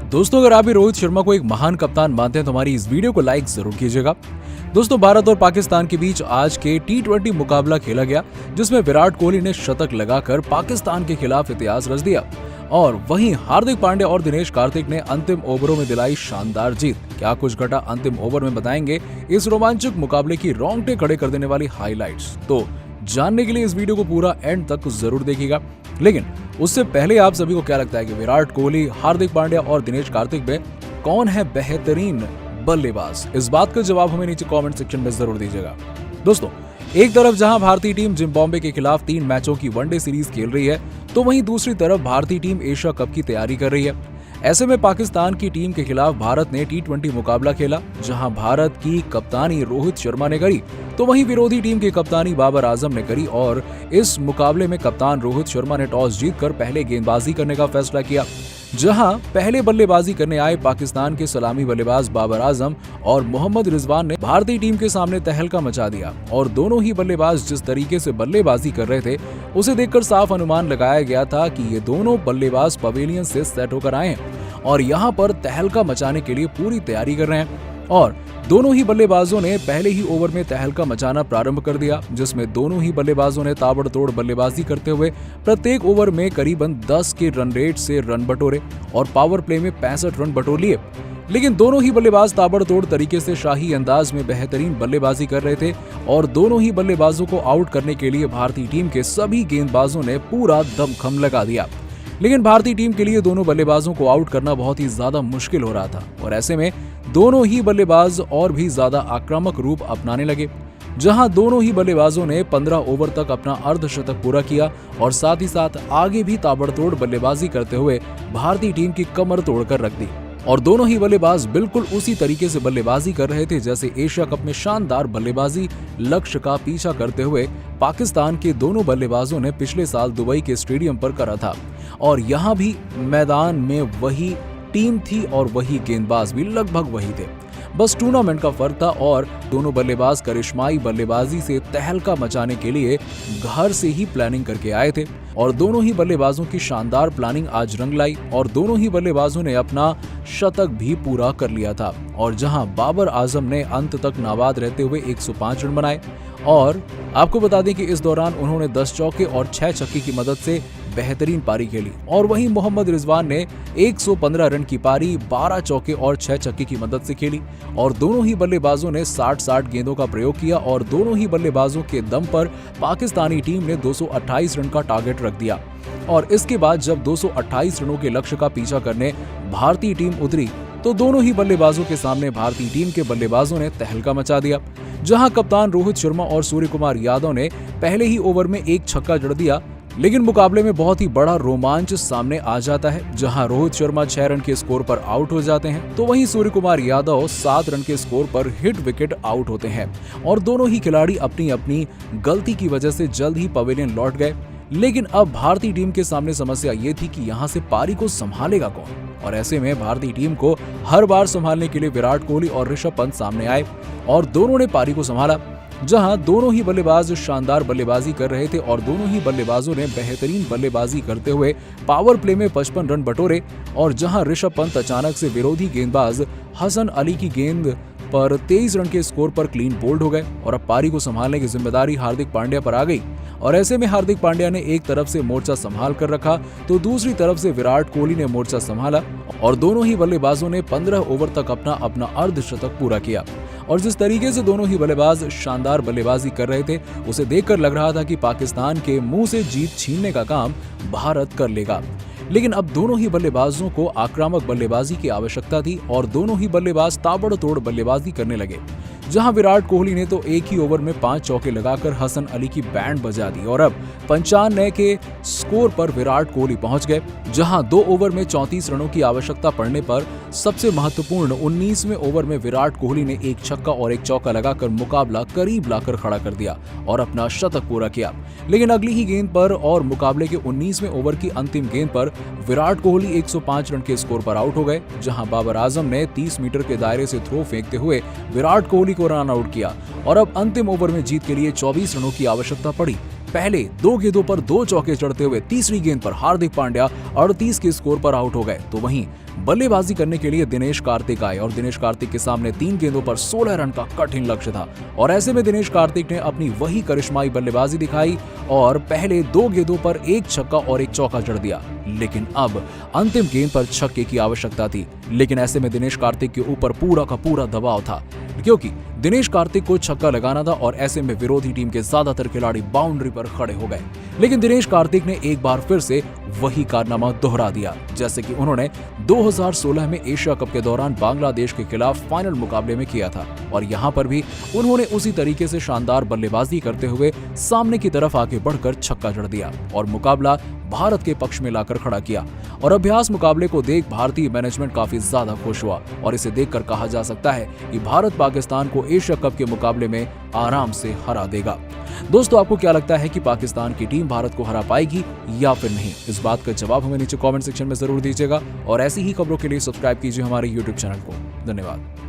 दोस्तों, अगर आप भी रोहित शर्मा को एक महान कप्तान मानते हैं तो हमारी इस वीडियो को लाइक जरूर कीजिएगा। दोस्तों, भारत और पाकिस्तान के बीच आज के T20 मुकाबला खेला गया, जिसमें विराट कोहली ने शतक लगाकर पाकिस्तान के खिलाफ इतिहास रच दिया और वहीं हार्दिक पांड्या और दिनेश कार्तिक ने अंतिम ओवरों में दिलाई शानदार जीत। क्या कुछ घटा अंतिम ओवर में, बताएंगे इस रोमांचक मुकाबले की रोंगटे खड़े कर देने वाली हाइलाइट्स। तो जानने के लिए इस वीडियो को पूरा एंड तक जरूर देखिएगा। लेकिन उससे पहले आप सभी को क्या लगता है कि विराट कोहली, हार्दिक पांड्या और दिनेश कार्तिक में कौन है बेहतरीन बल्लेबाज? इस बात का जवाब हमें नीचे कमेंट सेक्शन में जरूर दीजिएगा। दोस्तों, एक तरफ जहां भारतीय टीम जिम्बाब्वे के खिलाफ 3 मैचों की वनडे सीरीज खेल रही है, तो वहीं दूसरी तरफ भारतीय टीम एशिया कप की तैयारी कर रही है। ऐसे में पाकिस्तान की टीम के खिलाफ भारत ने T20 मुकाबला खेला, जहां भारत की कप्तानी रोहित शर्मा ने करी, तो वहीं विरोधी टीम की कप्तानी बाबर आजम ने करी और इस मुकाबले में कप्तान रोहित शर्मा ने टॉस जीतकर पहले गेंदबाजी करने का फैसला किया। जहां पहले बल्लेबाजी करने आए पाकिस्तान के सलामी बल्लेबाज बाबर आजम और मोहम्मद रिजवान ने भारतीय टीम के सामने तहलका मचा दिया और दोनों ही बल्लेबाज जिस तरीके से बल्लेबाजी कर रहे थे, उसे देखकर साफ अनुमान लगाया गया था कि ये दोनों बल्लेबाज पवेलियन से सेट होकर आए हैं और यहाँ पर तहलका मचाने के लिए पूरी तैयारी कर रहे हैं। और दोनों ही बल्लेबाजों ने पहले ही ओवर में तहलका मचाना प्रारंभ कर दिया, जिसमें दोनों ही बल्लेबाजों ने ताबड़तोड़ बल्लेबाजी करते हुए प्रत्येक ओवर में करीबन 10 के रन रेट से रन बटोरे और पावर प्ले में 65 रन बटोर लिए। लेकिन दोनों ही बल्लेबाज ताबड़तोड़ तरीके से शाही अंदाज में बेहतरीन बल्लेबाजी कर रहे थे और दोनों ही बल्लेबाजों को आउट करने के लिए भारतीय टीम के सभी गेंदबाजों ने पूरा दमखम लगा दिया। लेकिन भारतीय टीम के लिए दोनों बल्लेबाजों को आउट करना बहुत ही ज्यादा मुश्किल हो रहा था और ऐसे में दोनों ही बल्लेबाज और भी ज्यादा आक्रामक रूप अपनाने लगे, जहां दोनों ही बल्लेबाजों ने 15 ओवर तक अपना अर्धशतक पूरा किया और साथ ही साथ आगे भी ताबड़तोड़ बल्लेबाजी करते हुए भारतीय टीम की कमर तोड़कर रख दी। और दोनों ही बल्लेबाज बिल्कुल उसी तरीके से बल्लेबाजी कर रहे थे जैसे एशिया कप में शानदार बल्लेबाजी लक्ष्य का पीछा करते हुए पाकिस्तान के दोनों बल्लेबाजों ने पिछले साल दुबई के स्टेडियम पर करा था। और यहाँ भी मैदान में वही टीम थी और वही गेंदबाज भी लगभग वही थे, बस टूर्नामेंट का फर्क था और दोनों बल्लेबाज करिश्माई बल्लेबाजी से तहलका मचाने के लिए घर से ही प्लानिंग करके आए थे और दोनों ही बल्लेबाजों की शानदार प्लानिंग आज रंग लाई और दोनों ही बल्लेबाजों ने अपना शतक भी पूरा कर लिया था। और जहां बाबर आजम ने अंत तक नाबाद रहते हुए 105 रन बनाए और आपको बता दें कि इस दौरान उन्होंने 10 चौके और 6 छक्के की मदद से बेहतरीन पारी खेली और वहीं मोहम्मद रिजवान ने 115 रन की पारी 12 चौके और 6 छक्के की मदद से खेली और दोनों ही बल्लेबाजों ने 60-60 गेंदों का प्रयोग किया और दोनों ही बल्लेबाजों के दम पर पाकिस्तानी टीम ने 228 रन का टारगेट रख दिया। और इसके बाद जब 228 रनों के लक्ष्य का पीछा करने भारतीय टीम उतरी, तो दोनों ही बल्लेबाजों के सामने भारतीय टीम के बल्लेबाजों ने तहलका मचा दिया, जहां कप्तान रोहित शर्मा और सूर्य कुमार यादव ने पहले ही ओवर में एक छक्का जड़ दिया। लेकिन मुकाबले में बहुत ही बड़ा रोमांच सामने आ जाता है, जहां रोहित शर्मा 6 रन के स्कोर पर आउट हो जाते हैं, तो वहीं सूर्य कुमार यादव 7 रन के स्कोर पर हिट विकेट आउट होते हैं और दोनों ही खिलाड़ी अपनी अपनी गलती की वजह से जल्द ही पवेलियन लौट गए। लेकिन अब भारतीय टीम के सामने समस्या ये थी कि यहाँ से पारी को संभालेगा कौन, और ऐसे में भारतीय टीम को हर बार संभालने के लिए विराट कोहली और ऋषभ पंत सामने आए और दोनों ने पारी को संभाला, जहां दोनों ही बल्लेबाज शानदार बल्लेबाजी कर रहे थे और दोनों ही बल्लेबाजों ने बेहतरीन बल्लेबाजी करते हुए पावर प्ले में 55 रन बटोरे। और जहां ऋषभ पंत अचानक से विरोधी गेंदबाज हसन अली की गेंद पर 23 रन के स्कोर पर क्लीन बोल्ड हो गए और अब पारी को संभालने की जिम्मेदारी हार्दिक पांड्या पर आ गई। और ऐसे में हार्दिक पांड्या ने एक तरफ से मोर्चा संभाल कर रखा तो दूसरी तरफ से विराट कोहली ने मोर्चा संभाला और दोनों ही बल्लेबाजों ने 15 ओवर तक अपना अर्धशतक पूरा किया। और जिस तरीके से दोनों ही बल्लेबाज शानदार बल्लेबाजी कर रहे थे, उसे देखकर लग रहा था कि पाकिस्तान के मुंह से जीत छीनने का काम भारत कर लेगा। लेकिन अब दोनों ही बल्लेबाजों को आक्रामक बल्लेबाजी की आवश्यकता थी और दोनों ही बल्लेबाज ताबड़तोड़ बल्लेबाजी करने लगे, जहां विराट कोहली ने तो एक ही ओवर में 5 चौके लगाकर हसन अली की बैंड बजा दी और अब 95 के स्कोर पर विराट कोहली पहुंच गए, जहां 2 ओवर में 34 रनों की आवश्यकता पड़ने पर सबसे महत्वपूर्ण 19वें ओवर में विराट कोहली ने एक छक्का और एक चौका लगाकर मुकाबला करीब लाकर खड़ा कर दिया और अपना शतक पूरा किया। लेकिन अगली ही गेंद पर और मुकाबले के 19वें ओवर की अंतिम गेंद पर विराट कोहली 105 रन के स्कोर पर आउट हो गए, जहां बाबर आजम ने 30 मीटर के दायरे से थ्रो फेंकते हुए विराट कोहली को रन आउट किया और अब अंतिम ओवर में जीत के लिए 24 रनों की आवश्यकता पड़ी। पहले 2 गेंदों पर 2 चौके चढ़ते हुए तीसरी गेंद पर हार्दिक पांड्या 38 के स्कोर पर आउट हो गए। तो वहीं बल्लेबाजी करने के लिए दिनेश कार्तिक आए और दिनेश कार्तिक के सामने 3 गेंदों पर 16 रन का कठिन लक्ष्य था और ऐसे में दिनेश कार्तिक ने अपनी वही करिश्माई बल्लेबाजी दिखाई और पहले 2 गेंदों पर 1 छक्का और 1 चौका जड़ दिया। लेकिन अब अंतिम गेंद पर छक्के की आवश्यकता थी, लेकिन ऐसे में दिनेश कार्तिक के ऊपर पूरा का पूरा दबाव था क्योंकि दिनेश कार्तिक को छक्का लगाना था और ऐसे में विरोधी टीम के ज्यादातर खिलाड़ी बाउंड्री पर खड़े हो गए। लेकिन दिनेश कार्तिक ने एक बार फिर से वही कारनामा दोहरा दिया जैसे कि उन्होंने 2016 में एशिया कप के दौरान बांग्लादेश के खिलाफ फाइनल मुकाबले में किया था और यहां पर भी उन्होंने उसी तरीके से शानदार बल्लेबाजी करते हुए सामने की तरफ आगे बढ़कर छक्का जड़ दिया और मुकाबला भारत के पक्ष में लाकर खड़ा किया। और अभ्यास मुकाबले को देख भारतीय मैनेजमेंट काफी ज्यादा खुश हुआ और इसे देखकर कहा जा सकता है कि भारत पाकिस्तान को एशिया कप के मुकाबले में आराम से हरा देगा। दोस्तों, आपको क्या लगता है कि पाकिस्तान की टीम भारत को हरा पाएगी या फिर नहीं? इस बात का जवाब हमें नीचे कमेंट सेक्शन में जरूर दीजिएगा और ऐसी ही खबरों के लिए सब्सक्राइब कीजिए हमारे YouTube चैनल को। धन्यवाद।